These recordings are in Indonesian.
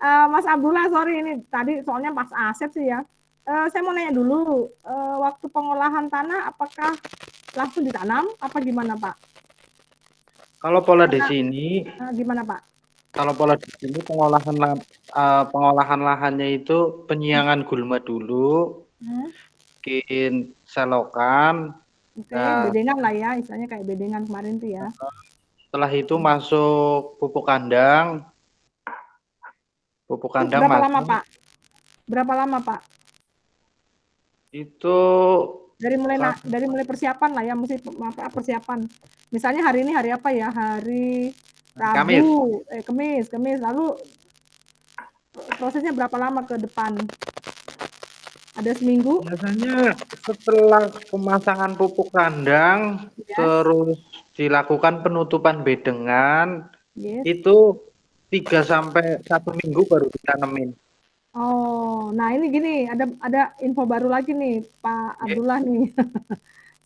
Mas Abdullah, sorry ini tadi soalnya Mas Asep sih ya. Saya mau nanya dulu, waktu pengolahan tanah apakah langsung ditanam apa gimana Pak? Kalau pola di Karena sini, gimana Pak? kalau pola di sini pengolahan lahannya itu penyiangan gulma dulu, Hmm, bikin selokan. Oke, Nah, bedengan lah ya, istilahnya kayak bedengan kemarin tuh ya. setelah itu masuk pupuk kandang, pupuk Itu kandang berapa lama masuk Pak? Berapa lama Pak? itu Dari mulai persiapan lah ya, mesti apa persiapan. Misalnya hari ini hari apa ya? Hari hari Kamis. Rabu, Kamis. Lalu prosesnya berapa lama ke depan? Ada seminggu? Biasanya setelah pemasangan pupuk kandang, Yes, terus dilakukan penutupan bedengan, yes. itu 3 sampai 1 minggu baru ditanemin. Oh, nah ini gini, ada info baru lagi nih, Pak Oke. Abdullah nih.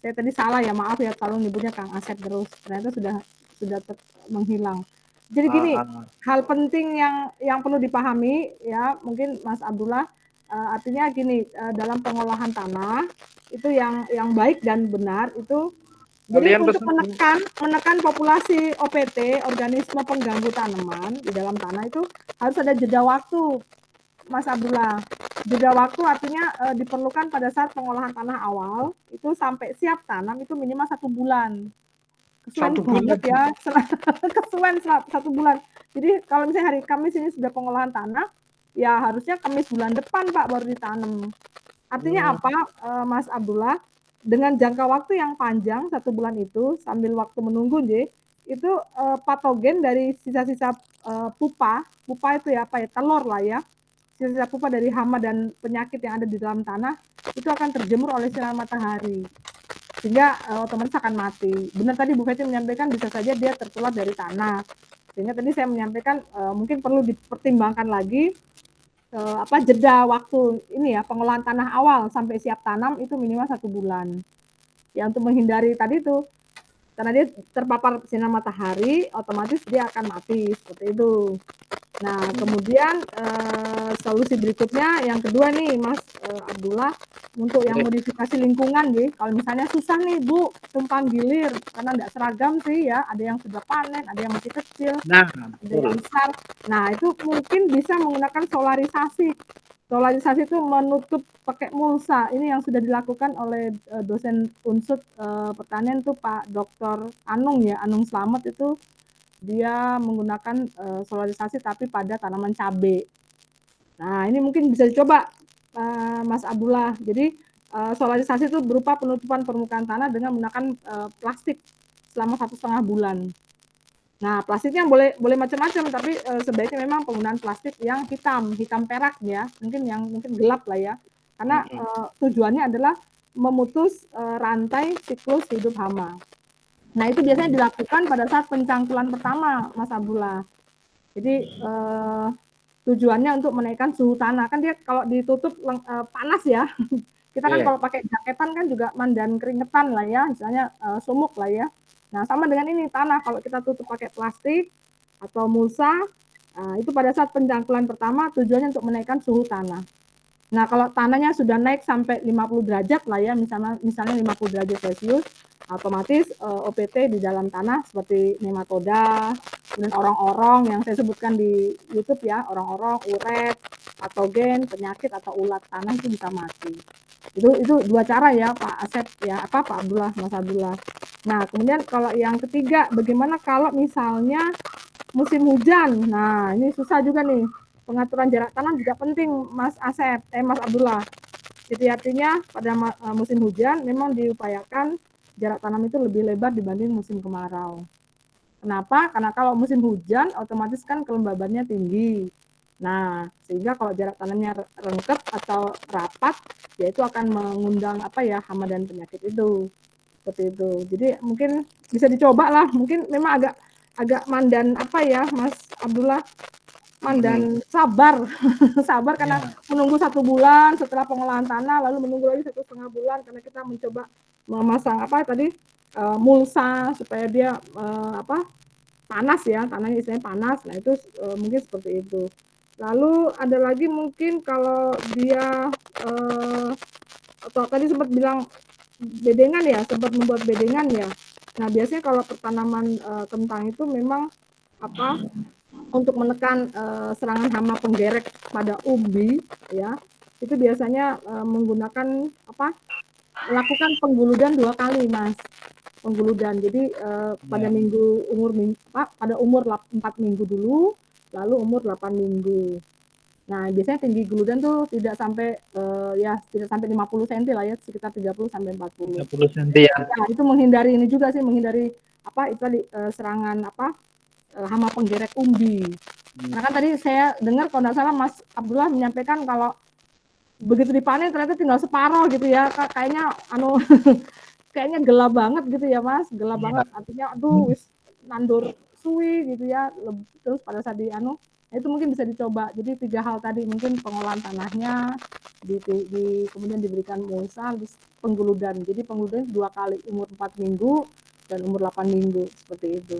Saya tadi salah ya, maaf ya kalau nyebutnya Kang Asep terus. Ternyata sudah menghilang. Jadi Ah, gini, ah. hal penting yang perlu dipahami ya, mungkin Mas Abdullah, artinya gini, dalam pengolahan tanah itu yang baik dan benar itu, jadi Kalian untuk pesen menekan populasi OPT, organisme pengganggu tanaman di dalam tanah itu harus ada jeda waktu, Mas Abdullah. Jeda waktu artinya diperlukan pada saat pengolahan tanah awal itu sampai siap tanam itu minimal 1 bulan. Kesuwen 1 bulan. banget ya, kesuwen 1 bulan. Jadi kalau misalnya hari Kamis ini sudah pengolahan tanah, ya harusnya Kamis bulan depan Pak baru ditanam. Artinya Hmm, apa, Mas Abdullah? Dengan jangka waktu yang panjang 1 bulan itu sambil waktu menunggu, itu patogen dari sisa-sisa pupa itu ya apa ya telur lah ya, sisa-sisa pupa dari hama dan penyakit yang ada di dalam tanah itu akan terjemur oleh sinar matahari sehingga otomatis akan mati. Benar tadi Bu Feti menyampaikan bisa saja dia tertular dari tanah. Sehingga tadi saya menyampaikan mungkin perlu dipertimbangkan lagi jeda waktu ini ya pengolahan tanah awal sampai siap tanam itu minimal 1 bulan. Ya untuk menghindari tadi itu karena dia terpapar sinar matahari, otomatis dia akan mati seperti itu. Nah, kemudian solusi berikutnya yang kedua nih, Mas Abdullah, untuk yang oke. modifikasi lingkungan nih, kalau misalnya susah nih Bu, tumpang gilir, karena nggak seragam sih ya, ada yang sudah panen, ada yang masih kecil, Nah, ada yang betul. besar. Nah, itu mungkin bisa menggunakan solarisasi. Solarisasi itu menutup pakai mulsa. Ini yang sudah dilakukan oleh dosen Unsud Pertanian tuh Pak Dr. Anung ya, Anung Slamet itu dia menggunakan solarisasi tapi pada tanaman cabai. Nah, ini mungkin bisa dicoba Mas Abdullah. Jadi solarisasi itu berupa penutupan permukaan tanah dengan menggunakan plastik selama 1,5 bulan. Nah, plastiknya boleh boleh macam-macam, tapi sebaiknya memang penggunaan plastik yang hitam perak ya, mungkin gelap lah ya. Karena Mm-mm. tujuannya adalah memutus rantai siklus hidup hama. Nah, itu biasanya dilakukan pada saat pencangkulan pertama, Mas Abdullah. Jadi tujuannya untuk menaikkan suhu tanah. Kan dia kalau ditutup panas ya. Kita kan Oke. kalau pakai jaketan kan juga mandan keringetan lah ya, misalnya sumuk lah ya. Nah, sama dengan ini tanah kalau kita tutup pakai plastik atau mulsa, itu pada saat pencangkulan pertama tujuannya untuk menaikkan suhu tanah. Nah, kalau tanahnya sudah naik sampai 50 derajat lah ya, misalnya 50 derajat Celcius, otomatis OPT di dalam tanah seperti nematoda, kemudian orang-orang yang saya sebutkan di YouTube ya, orang-orang, uret, patogen, penyakit atau ulat tanah itu bisa mati. Itu dua cara ya Pak Asep ya, Pak Abdullah, Mas Abdullah. Nah, kemudian kalau yang ketiga, bagaimana kalau misalnya musim hujan? Nah, ini susah juga nih. Pengaturan jarak tanam juga penting, Mas Asep, Mas Abdullah. Jadi artinya pada musim hujan memang diupayakan jarak tanam itu lebih lebar dibanding musim kemarau. Kenapa? Karena kalau musim hujan otomatis kan kelembabannya tinggi. Nah, sehingga kalau jarak tanamnya rengkep atau rapat, ya itu akan mengundang hama dan penyakit itu. Seperti itu. Jadi mungkin bisa dicoba lah. Mungkin memang agak agak mandan Mas Abdullah, Mm-mm. mandan sabar. Sabar karena Ya. menunggu 1 bulan setelah pengolahan tanah, lalu menunggu lagi 1,5 bulan karena kita mencoba memasang mulsa supaya dia panas ya, tanahnya istilahnya panas. Nah, itu mungkin seperti itu. Lalu ada lagi mungkin kalau dia atau tadi sempat bilang bedengan ya, sempat membuat bedengan ya. Nah, biasanya kalau pertanaman kentang itu memang apa untuk menekan serangan hama penggerek pada umbi ya, itu biasanya menggunakan apa melakukan pengguludan 2 kali, Mas. Pengguludan. Jadi pada Ya. minggu pada umur 4 minggu dulu, lalu umur 8 minggu. Nah, biasanya tinggi guludan tuh tidak sampai ya tidak sampai 50 cm lah ya, sekitar 30 sampai 40. 30 cm ya. Ya, itu menghindari ini juga sih, menghindari apa itu tadi serangan hama penggerek umbi. Nah, kan tadi saya dengar kalau nggak salah Mas Abdullah menyampaikan kalau begitu dipanen ternyata tinggal separuh gitu ya. Kayaknya kayaknya gelap banget gitu ya Mas, gelap Iya. banget. Artinya aduh wis nandur suwi gitu ya. Terus pada saat itu mungkin bisa dicoba. Jadi 3 hal tadi mungkin pengolahan tanahnya, kemudian diberikan mulsa, terus pengguludan. Jadi pengguludan 2 kali, umur 4 minggu dan umur 8 minggu seperti itu.